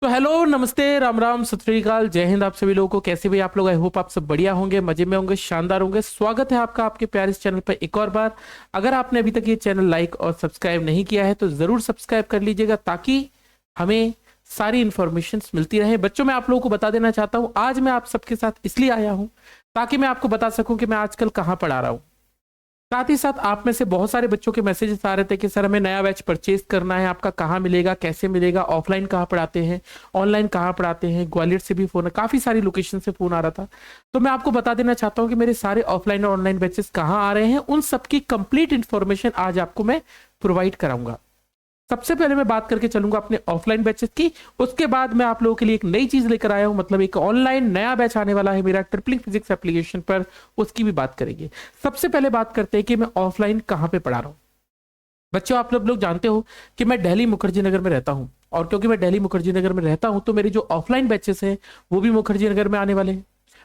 तो हेलो, नमस्ते, राम राम, सत श्री अकाल, जय हिंद। आप सभी लोगों को कैसे भी आप लोग, आई होप आप सब बढ़िया होंगे, मजे में होंगे, शानदार होंगे। स्वागत है आपका आपके प्यारे इस चैनल पर एक और बार। अगर आपने अभी तक ये चैनल लाइक और सब्सक्राइब नहीं किया है तो जरूर सब्सक्राइब कर लीजिएगा ताकि हमें सारी इंफॉर्मेशन मिलती रहे। बच्चों, मैं आप लोगों को बता देना चाहता हूँ, आज मैं आप सबके साथ इसलिए आया हूँ ताकि मैं आपको बता सकूं कि मैं आजकल कहाँ पढ़ा रहा हूँ। साथ ही साथ आप में से बहुत सारे बच्चों के मैसेजेस आ रहे थे कि सर हमें नया बैच परचेज करना है, आपका कहाँ मिलेगा, कैसे मिलेगा, ऑफलाइन कहाँ पढ़ाते हैं, ऑनलाइन कहाँ पढ़ाते हैं। ग्वालियर से भी फोन, काफी सारी लोकेशन से फोन आ रहा था। तो मैं आपको बता देना चाहता हूँ कि मेरे सारे ऑफलाइन और ऑनलाइन बैचेस कहाँ आ रहे हैं, उन सबकी कंप्लीट इंफॉर्मेशन आज आपको मैं प्रोवाइड कराऊंगा। सबसे पहले मैं बात करके चलूंगा अपने ऑफलाइन बैचेस की, उसके बाद मैं आप लोगों के लिए एक नई चीज लेकर आया हूं, मतलब एक ऑनलाइन नया बैच आने वाला है मेरा ट्रिपलिंग फिजिक्स एप्लीकेशन पर, उसकी भी बात करेंगे। सबसे पहले बात करते हैं कि मैं ऑफलाइन कहां पे पढ़ा रहा हूं। बच्चों, आप लोग जानते हो कि मैं दिल्ली मुखर्जी नगर में रहता हूं, और क्योंकि मैं दिल्ली मुखर्जी नगर में रहता हूं तो मेरे जो ऑफलाइन बैचेस हैं वो भी मुखर्जी नगर में आने वाले हैं।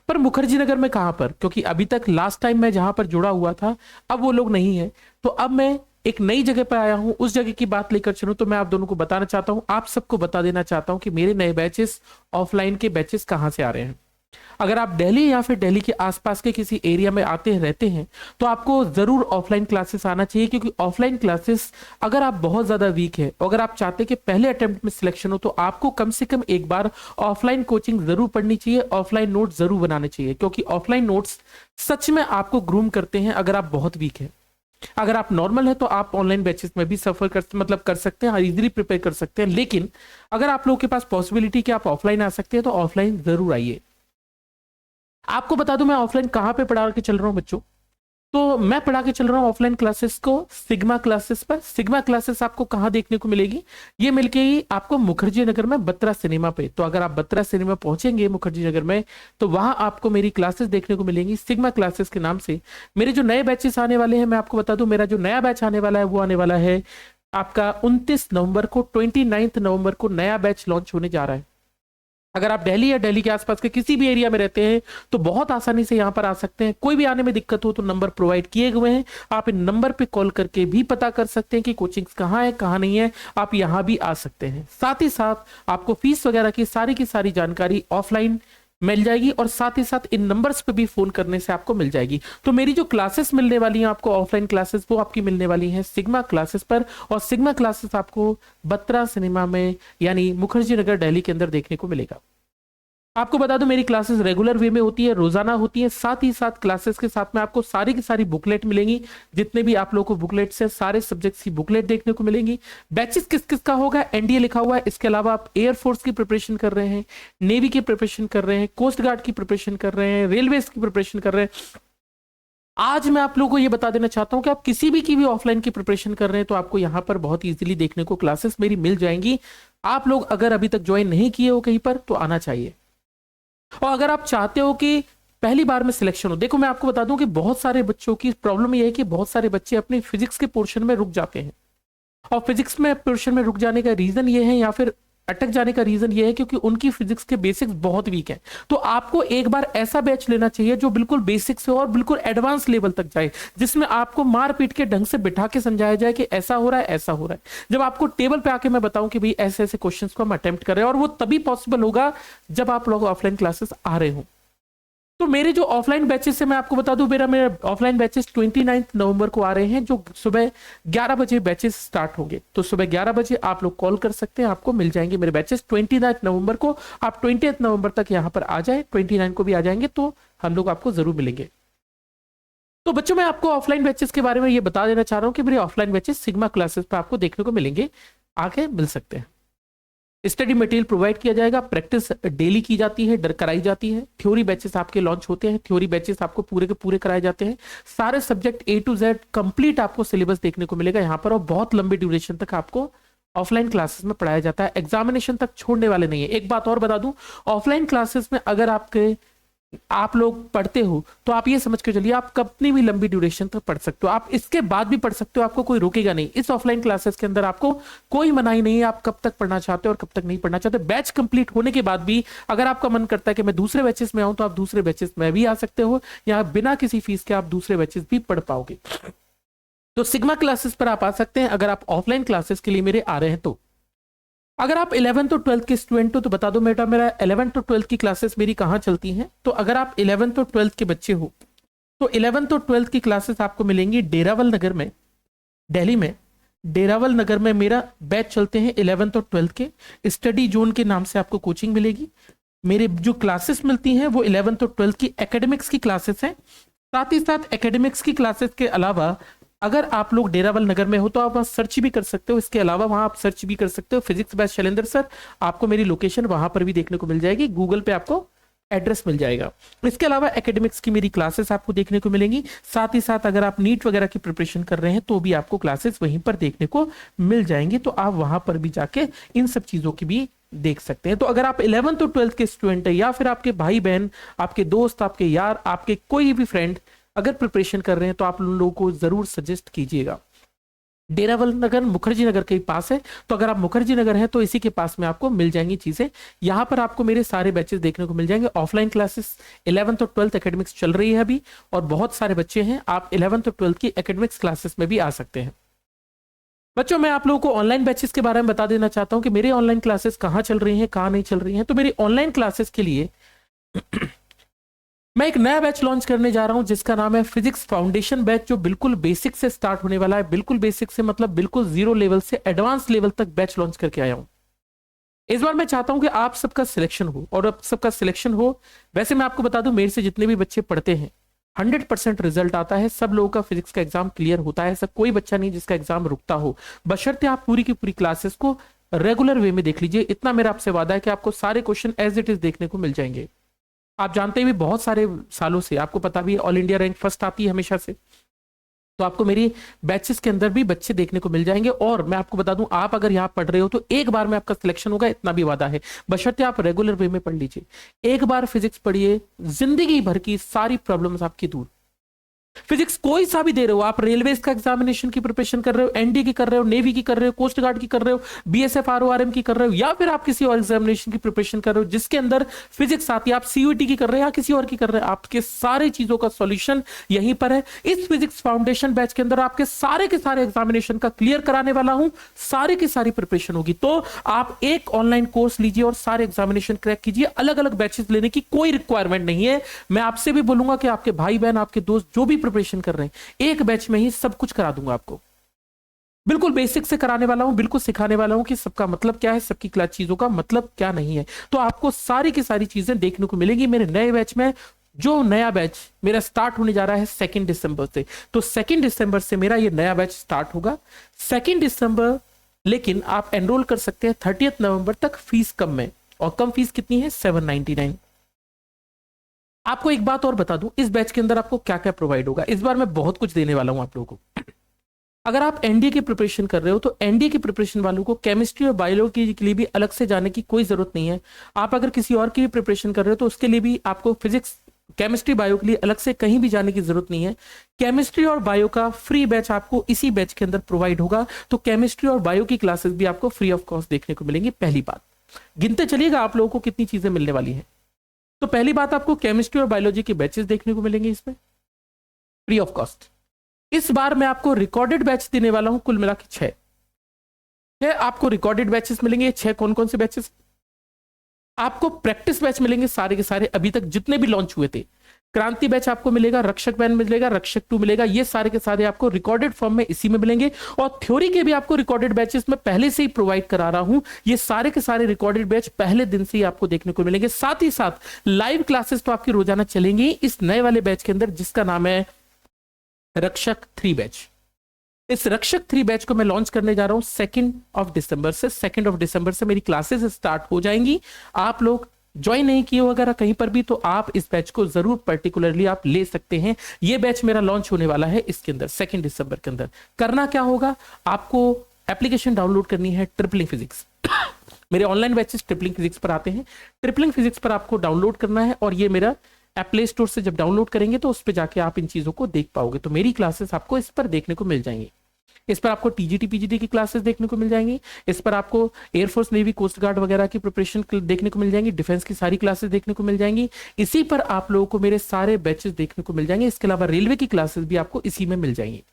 पर मुखर्जी नगर में कहां पर, क्योंकि अभी तक लास्ट टाइम मैं जहां पर जुड़ा हुआ था अब वो लोग नहीं है, तो अब मैं एक नई जगह पर आया हूं, उस जगह की बात लेकर चलूं। तो मैं आप दोनों को बताना चाहता हूं, आप सबको बता देना चाहता हूं कि मेरे नए बैचेस, ऑफलाइन के बैचेस कहां से आ रहे हैं। अगर आप दिल्ली या फिर दिल्ली के आसपास के किसी एरिया में आते रहते हैं तो आपको जरूर ऑफलाइन क्लासेस आना चाहिए, क्योंकि ऑफलाइन क्लासेस अगर आप बहुत ज्यादा वीक है, अगर आप चाहते हैं कि पहले अटेम्प्ट में सिलेक्शन हो, तो आपको कम से कम एक बार ऑफलाइन कोचिंग जरूर पढ़नी चाहिए, ऑफलाइन नोट्स जरूर बनाने चाहिए, क्योंकि ऑफलाइन नोट्स सच में आपको ग्रूम करते हैं अगर आप बहुत वीक है। अगर आप नॉर्मल है तो आप ऑनलाइन बैचेस में भी सफर कर सकते हैं, इजीली प्रिपेयर कर सकते हैं। लेकिन अगर आप लोगों के पास पॉसिबिलिटी कि आप ऑफलाइन आ सकते हैं तो ऑफलाइन जरूर आइए। आपको बता दूं मैं ऑफलाइन कहां पे पढ़ा के चल रहा हूं बच्चों। तो मैं पढ़ा के चल रहा हूं ऑफलाइन क्लासेस को सिग्मा क्लासेस पर। सिग्मा क्लासेस आपको कहां देखने को मिलेगी, ये मिलके ही आपको मुखर्जी नगर में बत्रा सिनेमा पे। तो अगर आप बत्रा सिनेमा पहुंचेंगे मुखर्जी नगर में तो वहां आपको मेरी क्लासेस देखने को मिलेंगी सिग्मा क्लासेस के नाम से। मेरे जो नए बैचेस आने वाले हैं, मैं आपको बता दूं मेरा जो नया बैच आने वाला है वो आने वाला है आपका 29 नवंबर को, 29 नवंबर को नया बैच लॉन्च होने जा रहा है। अगर आप दिल्ली या दिल्ली के आसपास के किसी भी एरिया में रहते हैं तो बहुत आसानी से यहां पर आ सकते हैं। कोई भी आने में दिक्कत हो तो नंबर प्रोवाइड किए हुए हैं, आप इन नंबर पे कॉल करके भी पता कर सकते हैं कि कोचिंग्स कहाँ है कहाँ नहीं है, आप यहां भी आ सकते हैं। साथ ही साथ आपको फीस वगैरह की सारी जानकारी ऑफलाइन मिल जाएगी, और साथ ही साथ इन नंबर्स पे भी फोन करने से आपको मिल जाएगी। तो मेरी जो क्लासेस मिलने वाली हैं आपको ऑफलाइन क्लासेस, वो आपकी मिलने वाली हैं सिग्मा क्लासेस पर, और सिग्मा क्लासेस आपको बत्रा सिनेमा में यानी मुखर्जी नगर दिल्ली के अंदर देखने को मिलेगा। आपको बता दूं मेरी क्लासेस रेगुलर वे में होती है, रोजाना होती है। साथ ही साथ क्लासेस के साथ में आपको सारी की सारी बुकलेट मिलेंगी, जितने भी आप लोगों को बुकलेट से सारे सब्जेक्ट्स की बुकलेट देखने को मिलेंगी। बैचेस किस किस का होगा, एनडीए लिखा हुआ है। इसके अलावा आप एयरफोर्स की प्रिपरेशन कर रहे हैं, नेवी की प्रिपरेशन कर रहे हैं, कोस्ट गार्ड की प्रिपरेशन कर रहे हैं, रेलवे की प्रिपरेशन कर रहे हैं, आज मैं आप लोगों को यह बता देना चाहता हूं कि आप किसी भी की भी ऑफलाइन की प्रिपरेशन कर रहे हैं तो आपको यहां पर बहुत इजीली देखने को क्लासेस मेरी मिल जाएंगी। आप लोग अगर अभी तक ज्वाइन नहीं किए हो कहीं पर तो आना चाहिए। और अगर आप चाहते हो कि पहली बार में सिलेक्शन हो, देखो मैं आपको बता दूं कि बहुत सारे बच्चों की प्रॉब्लम यह है कि बहुत सारे बच्चे अपने फिजिक्स के पोर्शन में रुक जाते हैं, और फिजिक्स में पोर्शन में रुक जाने का रीजन ये है या फिर अटक जाने का रीजन ये है क्योंकि उनकी फिजिक्स के बेसिक्स बहुत वीक हैं। तो आपको एक बार ऐसा बैच लेना चाहिए जो बिल्कुल बेसिक से और बिल्कुल एडवांस लेवल तक जाए, जिसमें आपको मार पीट के ढंग से बिठा के समझाया जाए कि ऐसा हो रहा है ऐसा हो रहा है। जब आपको टेबल पे आके मैं बताऊं कि भाई ऐसे ऐसे क्वेश्चंस को हम अटेम्प्ट कर रहे हैं, और वो तभी पॉसिबल होगा जब आप लोग ऑफलाइन क्लासेस आ रहे हो। तो मेरे जो ऑफलाइन बैचेस है मैं आपको बता दूं, मेरे ऑफलाइन बैचेस 29 नवंबर को आ रहे हैं, जो सुबह 11 बजे बैचेस स्टार्ट होंगे। तो सुबह 11 बजे आप लोग कॉल कर सकते हैं, आपको मिल जाएंगे मेरे बैचेस 29 नवंबर को। आप 20 नवंबर तक यहां पर आ जाए, 29 को भी आ जाएंगे तो हम लोग आपको जरूर मिलेंगे। तो बच्चों, मैं आपको ऑफलाइन बैचेस के बारे में ये बता देना चाह रहा हूं कि मेरे ऑफलाइन बैचेस सिग्मा क्लासेस पर आपको देखने को मिलेंगे, आके मिल सकते हैं। स्टडी मटेरियल प्रोवाइड किया जाएगा, प्रैक्टिस डेली की जाती है, कराई जाती है। थ्योरी बैचेस आपके लॉन्च होते हैं, थ्योरी बैचेस आपको पूरे के पूरे कराए जाते हैं। सारे subject A to Z complete आपको सिलेबस देखने को मिलेगा यहाँ पर, और बहुत लंबे ड्यूरेशन तक आपको ऑफलाइन क्लासेस में पढ़ाया जाता है, एग्जामिनेशन तक छोड़ने वाले नहीं है। एक बात और बता दूं, ऑफलाइन क्लासेस में अगर आप लोग पढ़ते हो तो आप ये समझ के चलिए आप कितनी भी लंबी ड्यूरेशन तक पढ़ सकते हो, आप इसके बाद भी पढ़ सकते हो, आपको कोई रोकेगा नहीं। इस ऑफलाइन क्लासेस के अंदर आपको कोई मनाही नहीं है आप कब तक पढ़ना चाहते हो और कब तक नहीं पढ़ना चाहते। बैच कंप्लीट होने के बाद भी अगर आपका मन करता है कि मैं दूसरे बैचेस में आऊं तो आप दूसरे बैचेस में भी आ सकते हो, या बिना किसी फीस के आप दूसरे बैचेस भी पढ़ पाओगे। तो सिग्मा क्लासेस पर आप आ सकते हैं अगर आप ऑफलाइन क्लासेस के लिए मेरे आ रहे हैं तो। अगर आप 11th और 12th के स्टूडेंट हो तो बता दो बेटा, मेरा 11th और 12th की क्लासेस मेरी कहाँ चलती हैं। तो अगर आप 11th और 12th के बच्चे हो तो 11th और 12th की क्लासेस आपको मिलेंगी डेरावल नगर में, दिल्ली में। डेरावल नगर में मेरा बैच चलते हैं 11th और 12th के, स्टडी जोन के नाम से आपको कोचिंग मिलेगी। मेरे जो क्लासेस मिलती हैं वो 11th और 12th की एकेडमिक्स की क्लासेस हैं। साथ ही साथ एकेडमिक्स की क्लासेस के अलावा अगर आप लोग डेरावल नगर में हो तो आप वहाँ सर्च भी कर सकते हो। इसके अलावा वहाँ आप सर्च भी कर सकते हो फिजिक्स बैच शैलेंद्र सर, आपको मेरी लोकेशन वहां पर भी देखने को मिल जाएगी, गूगल पे आपको एड्रेस मिल जाएगा। इसके अलावा एकेडमिक्स की मेरी क्लासेस आपको देखने को मिलेंगी। साथ ही साथ अगर आप नीट वगैरह की प्रिपरेशन कर रहे हैं तो भी आपको क्लासेस वहीं पर देखने को मिल जाएंगी, तो आप वहां पर भी जाके इन सब चीजों की भी देख सकते हैं। तो अगर आप 11th और 12th के स्टूडेंट है या फिर आपके भाई बहन, आपके दोस्त, आपके यार, आपके कोई भी फ्रेंड अगर प्रिपरेशन कर रहे हैं तो आप लोगों को जरूर सजेस्ट कीजिएगा। डेरावल नगर मुखर्जी नगर के पास है, तो अगर आप मुखर्जी नगर हैं तो इसी के पास में आपको मिल जाएंगी चीजें। यहां पर आपको मेरे सारे बैचेस देखने को मिल जाएंगे। ऑफलाइन क्लासेस 11th और 12th एकेडमिक्स चल रही है अभी, और बहुत सारे बच्चे हैं, आप 11th और 12th की एकेडमिक्स क्लासेस में भी आ सकते हैं। बच्चों मैं आप लोगों को ऑनलाइन बैचेस के बारे में बता देना चाहता हूं कि मेरी ऑनलाइन क्लासेस कहां चल रही हैं, कहां नहीं चल रही हैं। तो मेरी ऑनलाइन क्लासेस के लिए मैं एक नया बैच लॉन्च करने जा रहा हूं जिसका नाम है फिजिक्स फाउंडेशन बैच, जो बिल्कुल बेसिक से स्टार्ट होने वाला है। बिल्कुल बेसिक से मतलब बिल्कुल जीरो लेवल से एडवांस लेवल तक बैच लॉन्च करके आया हूं। इस बार मैं चाहता हूं कि आप सबका सिलेक्शन हो, और अब सबका सिलेक्शन हो। वैसे मैं आपको बता दूं, मेरे से जितने भी बच्चे पढ़ते हैं 100% रिजल्ट आता है, सब लोगों का फिजिक्स का एग्जाम क्लियर होता है, सब कोई बच्चा नहीं जिसका एग्जाम रुकता हो, बशर्ते आप पूरी की पूरी क्लासेस को रेगुलर वे में देख लीजिए। इतना मेरा आपसे वादा है कि आपको सारे क्वेश्चन एज इट इज देखने को मिल जाएंगे। आप जानते भी बहुत सारे सालों से, आपको पता भी ऑल इंडिया रैंक फर्स्ट आती है हमेशा से, तो आपको मेरी बैचेस के अंदर भी बच्चे देखने को मिल जाएंगे। और मैं आपको बता दूं, आप अगर यहां पढ़ रहे हो तो एक बार में आपका सिलेक्शन होगा, इतना भी वादा है, बशर्ते आप रेगुलर वे में पढ़ लीजिए। एक बार फिजिक्स पढ़िए, जिंदगी भर की सारी प्रॉब्लम्स आपकी दूर। फिजिक्स कोई सा भी दे रहे हो, आप रेलवे का एग्जामिनेशन की प्रिपरेशन कर रहे हो, एनडी की कर रहे हो, नेवी की कर रहे हो, कोस्ट गार्ड की कर रहे हो, बीएसएफ आरओआरएम की कर रहे हो, या फिर आप किसी और एग्जामिनेशन की प्रिपरेशन कर रहे हो जिसके अंदर फिजिक्स आती है, आप सीयूईटी की कर रहे हैं या किसी और की कर रहे हैं, आपके सारी चीजों का सॉल्यूशन यहीं पर है। इस फिजिक्स फाउंडेशन बैच के अंदर आपके सारे के सारे एग्जामिनेशन का क्लियर कराने वाला हूं, सारे की सारी प्रिपरेशन होगी। तो आप एक ऑनलाइन कोर्स लीजिए और सारे एग्जामिनेशन क्रैक कीजिए। अलग अलग बैचेस लेने की कोई रिक्वायरमेंट नहीं है। मैं आपसे भी बोलूंगा कि आपके भाई बहन, आपके दोस्त जो भी प्रिपरेशन कर रहे हैं, एक बैच में ही सब कुछ करा दूंगा आपको। बिल्कुल बेसिक से कराने वाला हूं, बिल्कुल सिखाने वाला हूं कि सबका मतलब क्या है, सबकी क्लास चीजों का मतलब क्या नहीं है। तो आपको सारी की सारी चीजें देखने को मिलेंगी मेरे नए बैच में। जो नया बैच मेरा स्टार्ट होने जा रहा है 2 दिसंबर से, तो 2 दिसंबर से मेरा ये नया बैच स्टार्ट होगा 2 दिसंबर। लेकिन आप एनरोल कर सकते हैं 30 नवंबर तक, फीस कम में। और कम फीस कितनी है? 799। आपको एक बात और बता दूं, इस बैच के अंदर आपको क्या क्या प्रोवाइड होगा। इस बार मैं बहुत कुछ देने वाला हूं आप लोगों को। अगर आप एनडीए की प्रिपरेशन कर रहे हो तो एनडीए की प्रिपरेशन वालों को केमिस्ट्री और बायोलॉजी के लिए भी अलग से जाने की कोई जरूरत नहीं है। आप अगर किसी और की भी प्रिपरेशन कर रहे हो तो उसके लिए भी आपको फिजिक्स, केमिस्ट्री, बायो के लिए अलग से कहीं भी जाने की जरूरत नहीं है। केमिस्ट्री और बायो का फ्री बैच आपको इसी बैच के अंदर प्रोवाइड होगा। तो केमिस्ट्री और बायो की क्लासेस भी आपको फ्री ऑफ कॉस्ट देखने को मिलेंगी। पहली बात, गिनते चलिएगा आप लोगों को कितनी चीजें मिलने वाली हैं। तो पहली बात, आपको केमिस्ट्री और बायोलॉजी के बैचेस देखने को मिलेंगे इसमें फ्री ऑफ कॉस्ट। इस बार मैं आपको रिकॉर्डेड बैच देने वाला हूं, कुल मिला के 6 आपको रिकॉर्डेड बैचेस मिलेंगे। 6 कौन कौन से बैचेस? आपको प्रैक्टिस बैच मिलेंगे सारे के सारे, अभी तक जितने भी लॉन्च हुए थे। क्रांति बैच आपको मिलेगा, रक्षक बैच मिलेगा, रक्षक 2 मिलेगा। ये सारे के सारे आपको रिकॉर्डेड फॉर्म में इसी में मिलेंगे। और थ्योरी के भी आपको रिकॉर्डेड बैचेस में पहले से ही प्रोवाइड करा रहा हूं। ये सारे के सारे रिकॉर्डेड बैच पहले दिन से ही आपको देखने को मिलेंगे। साथ ही साथ लाइव क्लासेस तो आपकी रोजाना चलेंगी इस नए वाले बैच के अंदर, जिसका नाम है रक्षक 3 बैच। इस रक्षक 3 बैच को मैं लॉन्च करने जा रहा हूं 2 दिसंबर से। 2 दिसंबर से मेरी क्लासेस स्टार्ट हो जाएंगी। आप लोग ज्वाइन नहीं किए हो अगर कहीं पर भी, तो आप इस बैच को जरूर पर्टिकुलरली आप ले सकते हैं। ये बैच मेरा लॉन्च होने वाला है इसके अंदर 2 दिसंबर के अंदर। करना क्या होगा, आपको एप्लीकेशन डाउनलोड करनी है ट्रिपलिंग फिजिक्स। मेरे ऑनलाइन बैचेस ट्रिपलिंग फिजिक्स पर आते हैं। ट्रिपलिंग फिजिक्स पर आपको डाउनलोड करना है, और ये मेरा ऐप प्ले स्टोर से जब डाउनलोड करेंगे तो उस पर जाके आप इन चीजों को देख पाओगे। तो मेरी क्लासेस आपको इस पर देखने को मिल जाएंगी। इस पर आपको टीजीटी पीजीटी की क्लासेस देखने को मिल जाएंगी। इस पर आपको एयरफोर्स, नेवी, कोस्ट गार्ड वगैरह की प्रिपरेशन देखने को मिल जाएंगी। डिफेंस की सारी क्लासेस देखने को मिल जाएंगी। इसी पर आप लोगों को मेरे सारे बैचेस देखने को मिल जाएंगे। इसके अलावा रेलवे की क्लासेस भी आपको इसी में मिल जाएंगी।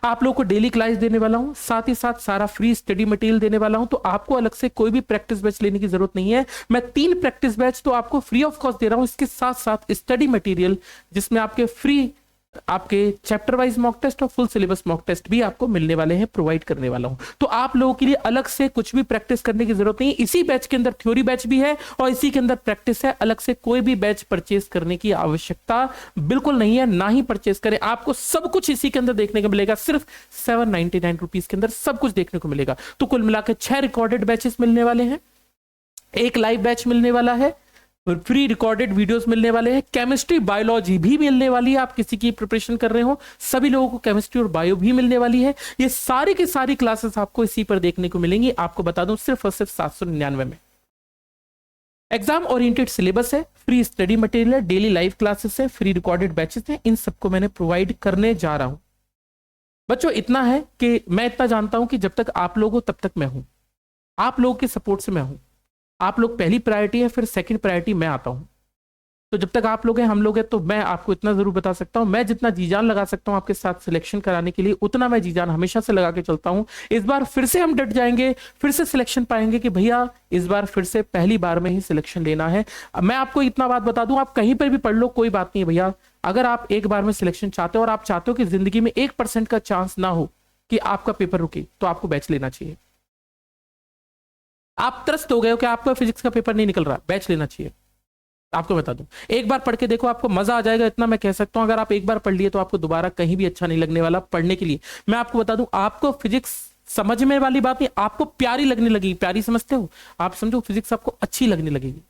आप लोगों को डेली क्लास देने वाला हूं, साथ ही साथ सारा फ्री स्टडी मटेरियल देने वाला हूं। तो आपको अलग से कोई भी प्रैक्टिस बैच लेने की जरूरत नहीं है। मैं 3 प्रैक्टिस बैच तो आपको फ्री ऑफ कॉस्ट दे रहा हूं, इसके साथ साथ स्टडी मटेरियल जिसमें आपके फ्री आपके चैप्टर वाइज मॉक टेस्ट और फुल सिलेबस मॉक टेस्ट भी आपको मिलने वाले हैं, प्रोवाइड करने वाला हूं। तो आप लोगों के लिए अलग से कुछ भी प्रैक्टिस करने की जरूरत नहीं। इसी बैच के अंदर थ्योरी बैच भी है और इसी के अंदर प्रैक्टिस है। अलग से कोई भी बैच परचेस करने की आवश्यकता बिल्कुल नहीं है, ना ही परचेस करें। आपको सब कुछ इसी के अंदर देखने को मिलेगा, सिर्फ 799 रुपीज के अंदर सब कुछ देखने को मिलेगा। तो कुल मिलाकर 6 रिकॉर्डेड बैचेस मिलने वाले हैं, 1 लाइव बैच मिलने वाला है, फ्री रिकॉर्डेड वीडियोस मिलने वाले हैं, केमिस्ट्री बायोलॉजी भी मिलने वाली है। आप किसी की प्रिपरेशन कर रहे हो, सभी लोगों को केमिस्ट्री और बायो भी मिलने वाली है। ये सारी की सारी क्लासेस आपको इसी पर देखने को मिलेंगी। आपको बता दूं सिर्फ और सिर्फ 799 में। एग्जाम ओरिएंटेड सिलेबस है, फ्री स्टडी मटेरियल है, डेली लाइव क्लासेस है, फ्री रिकॉर्डेड बैचेस हैं। इन सबको मैंने प्रोवाइड करने जा रहा हूं। बच्चों इतना है कि मैं इतना जानता हूं कि जब तक आप लोग हो तब तक मैं हूं, आप लोगों के सपोर्ट से मैं हूं। आप लोग पहली प्रायोरिटी है, फिर सेकंड प्रायोरिटी मैं आता हूं। तो जब तक आप लोग हैं, हम लोग हैं, तो मैं आपको इतना जरूर बता सकता हूं, मैं जितना जी जान लगा सकता हूं आपके साथ सिलेक्शन कराने के लिए, उतना मैं जी जान हमेशा से लगा के चलता हूं। इस बार फिर से हम डट जाएंगे, फिर से सिलेक्शन पाएंगे कि भैया इस बार फिर से पहली बार में ही सिलेक्शन लेना है। मैं आपको इतना बात बता दूं, आप कहीं पर भी पढ़ लो, कोई बात नहीं भैया। अगर आप एक बार में सिलेक्शन चाहते हो और आप चाहते हो कि जिंदगी में 1% का चांस ना हो कि आपका पेपर रुके, तो आपको बैच लेना चाहिए। आप त्रस्त हो गए हो कि आपका फिजिक्स का पेपर नहीं निकल रहा, बैच लेना चाहिए। आपको बता दूं, एक बार पढ़ के देखो, आपको मजा आ जाएगा, इतना मैं कह सकता हूं। अगर आप एक बार पढ़ लिए तो आपको दोबारा कहीं भी अच्छा नहीं लगने वाला पढ़ने के लिए। मैं आपको बता दूं, आपको फिजिक्स समझ में वाली बात नहीं, आपको प्यारी लगने लगेगी। प्यारी समझते हो आप, समझो फिजिक्स आपको अच्छी लगने लगेगी।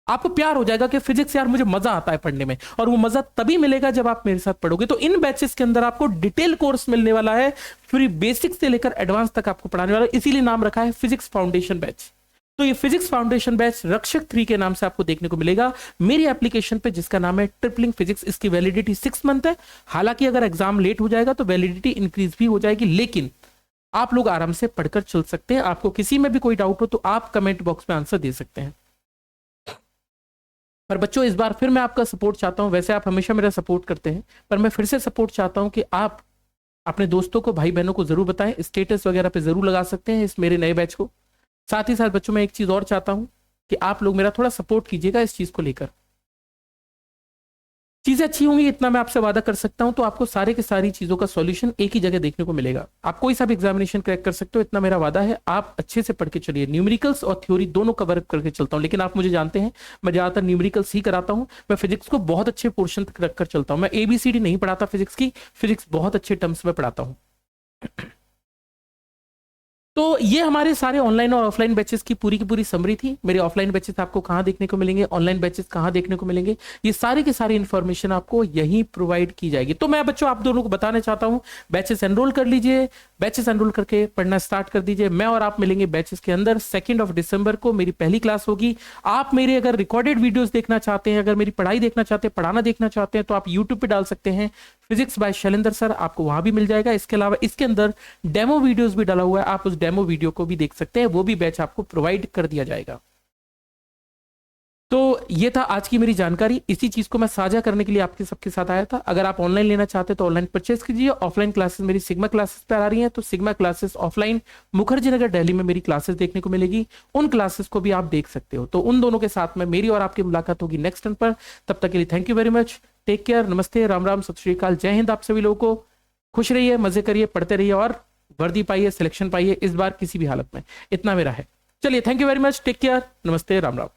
आपको प्यार हो जाएगा कि फिजिक्स यार मुझे मजा आता है पढ़ने में, और वो मजा तभी मिलेगा जब आप मेरे साथ पढ़ोगे। तो इन बैचेस के अंदर आपको डिटेल कोर्स मिलने वाला है, फ्री बेसिक से लेकर एडवांस तक आपको पढ़ाने वाला है। इसीलिए नाम रखा है फिजिक्स फाउंडेशन बैच। तो ये फिजिक्स फाउंडेशन बैच रक्षक 3 के नाम से आपको देखने को मिलेगा मेरी एप्लीकेशन पे, जिसका नाम है ट्रिपलिंग फिजिक्स। इसकी वैलिडिटी 6 मंथ है। हालांकि अगर एग्जाम लेट हो जाएगा तो वैलिडिटी इंक्रीज भी हो जाएगी, लेकिन आप लोग आराम से पढ़कर चल सकते हैं। आपको किसी में भी कोई डाउट हो तो आप कमेंट बॉक्स में आंसर दे सकते हैं। पर बच्चों इस बार फिर मैं आपका सपोर्ट चाहता हूं। वैसे आप हमेशा मेरा सपोर्ट करते हैं, पर मैं फिर से सपोर्ट चाहता हूं कि आप अपने दोस्तों को, भाई बहनों को जरूर बताएं, स्टेटस वगैरह पे जरूर लगा सकते हैं इस मेरे नए बैच को। साथ ही साथ बच्चों मैं एक चीज और चाहता हूं कि आप लोग मेरा थोड़ा सपोर्ट कीजिएगा इस चीज को लेकर। चीजें अच्छी होंगी, इतना मैं आपसे वादा कर सकता हूं। तो आपको सारे के सारी चीजों का सॉल्यूशन एक ही जगह देखने को मिलेगा। आप कोई सा भी एग्जामिनेशन क्रैक कर सकते हो, इतना मेरा वादा है। आप अच्छे से पढ़ के चलिए। न्यूमेरिकल्स और थ्योरी दोनों कवर करके चलता हूं, लेकिन आप मुझे जानते हैं मैं ज्यादातर न्यूमेरिकल्स ही कराता हूं। मैं फिजिक्स को बहुत अच्छे पोर्शन तक रखकर चलता हूं। मैं ABCD नहीं पढ़ाता फिजिक्स की, फिजिक्स बहुत अच्छे टर्म्स में पढ़ाता हूं। तो ये हमारे सारे ऑनलाइन और ऑफलाइन बैचेस की पूरी समरी थी। मेरे ऑफलाइन बैचेस आपको कहां देखने को मिलेंगे, ऑनलाइन बैचेस कहां देखने को मिलेंगे, ये सारी की सारी इंफॉर्मेशन आपको यहीं प्रोवाइड की जाएगी। तो मैं बच्चों आप दोनों को बताना चाहता हूं, बैचेस एनरोल कर लीजिए, बैचेस एनरोल करके पढ़ना स्टार्ट कर दीजिए। मैं और आप मिलेंगे बैचेस के अंदर। 2 दिसंबर को मेरी पहली क्लास होगी। आप मेरे अगर रिकॉर्डेड वीडियोस देखना चाहते हैं, अगर मेरी पढ़ाई देखना चाहते हैं, पढ़ाना देखना चाहते हैं, तो आप यूट्यूब पे डाल सकते हैं फिजिक्स बाय शैलेंद्र सर, आपको वहां भी मिल जाएगा। इसके अलावा इसके अंदर डेमो वीडियोस भी डाला हुआ है, आप उस डेमो वीडियो को भी देख सकते हैं, वो भी बैच आपको प्रोवाइड कर दिया जाएगा। तो ये था आज की मेरी जानकारी। इसी चीज को मैं साझा करने के लिए आपके सबके साथ आया था। अगर आप ऑनलाइन लेना चाहते हैं तो ऑनलाइन परचेस कीजिए। ऑफलाइन क्लासेस मेरी सिग्मा क्लासेस पर आ रही हैं, तो sigma classes offline Mukherjee Nagar Delhi में मेरी क्लासेस देखने को मिलेगी। उन क्लासेस को भी आप देख सकते हो। तो उन दोनों के साथ में मेरी और आपकी मुलाकात होगी नेक्स्ट टर्न पर। तब तक के लिए thank you very much, take care, नमस्ते, राम राम, सत श्री अकाल, जय हिंद। आप सभी लोगों को खुश रहिए, मजे करिए, पढ़ते रहिए और वर्दी पाइए, सिलेक्शन पाइए इस बार किसी भी हालत में। इतना मेरा है। चलिए, thank you very much, take care, नमस्ते, राम राम।